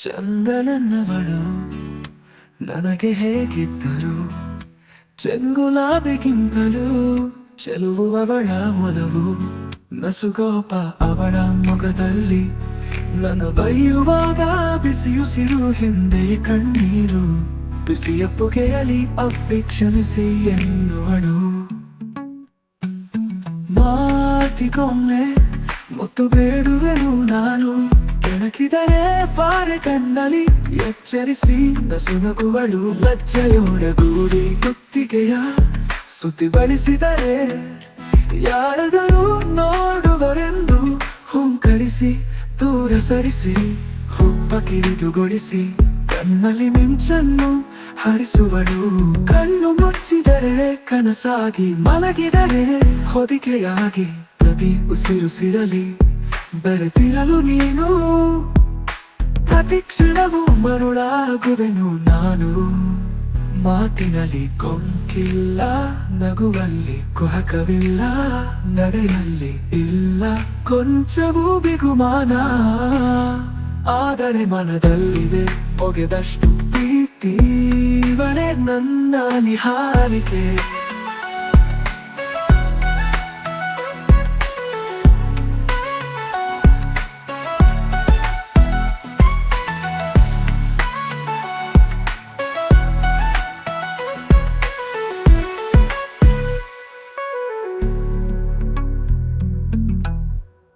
ಚಂದನನ್ನವಳು ನನಗೆ ಹೇಗಿದ್ದರು, ಚೆಂಗುಲಾಬಿಗಿಂತಲೂ ಚೆಲುವು ಅವಳ ಒಲವು, ನಸುಗೋಪ ಅವಳ ಮೊಗದಲ್ಲಿ ನನ್ನ ಬೈಯುವಾಗ ಬಿಸಿಯುಸಿರು ಹಿಂದೆ ಕಣ್ಣೀರು, ಬಿಸಿಯ ಪುಗೆಯಲಿ ಅಪ್ಪಿ ಕ್ಷಮಿಸಿ ಎನ್ನುವಳು. ಮಾತಿಗೊಮ್ಮೆ ಮುತ್ತು ಬೇಡುವೆನು ನಾನು, ಕೆಣಕಿದರೆ ಫಾರೆ ಕಣ್ಣಲ್ಲಿ ಎಚ್ಚರಿಸಿ ನಸುನಗುವಳು, ಲಜ್ಜೆಯೊಡಗೂಡಿ ಕುತ್ತಿಗೆಯ ಸುತ್ತಿ ಬಳಸಿದರೆ ಯಾರಾದರೂ ನೋಡುವರೆಂದು ಹುಂಕರಿಸಿ ದೂರ ಸರಿಸಿ ಹುಬ್ಬ ಕಿರಿದುಗೊಳಿಸಿ ಕಣ್ಣಲ್ಲಿ ಮಿಂಚನ್ನು ಹರಿಸುವಳು. ಕಣ್ಣು ಮುಚ್ಚಿದರೆ ಕನಸಾಗಿ, ಮಲಗಿದರೆ ಹೊದಿಕೆಯಾಗಿ, ಪ್ರತಿ ಉಸಿರುಸಿರಲಿ ಬೆರೆತಿರಲು ನೀನು, ಪ್ರತಿ ಕ್ಷಣವೂ ಮರುಳಾಗುವೆನು ನಾನು. ಮಾತಿನಲ್ಲಿ ಕೊಂಕಿಲ್ಲ, ನಗುವಲ್ಲಿ ಕುಹಕವಿಲ್ಲ, ನಡೆಯಲ್ಲಿ ಇಲ್ಲ ಕೊಂಚವೂ ಬಿಗುಮಾನ, ಆದರೆ ಮನದಲ್ಲಿದೆ ಹೊಗೆದಷ್ಟು ಪ್ರೀತಿ, ಇವಳೇ ನನ್ನ ನಿಹಾರಿಕೆ.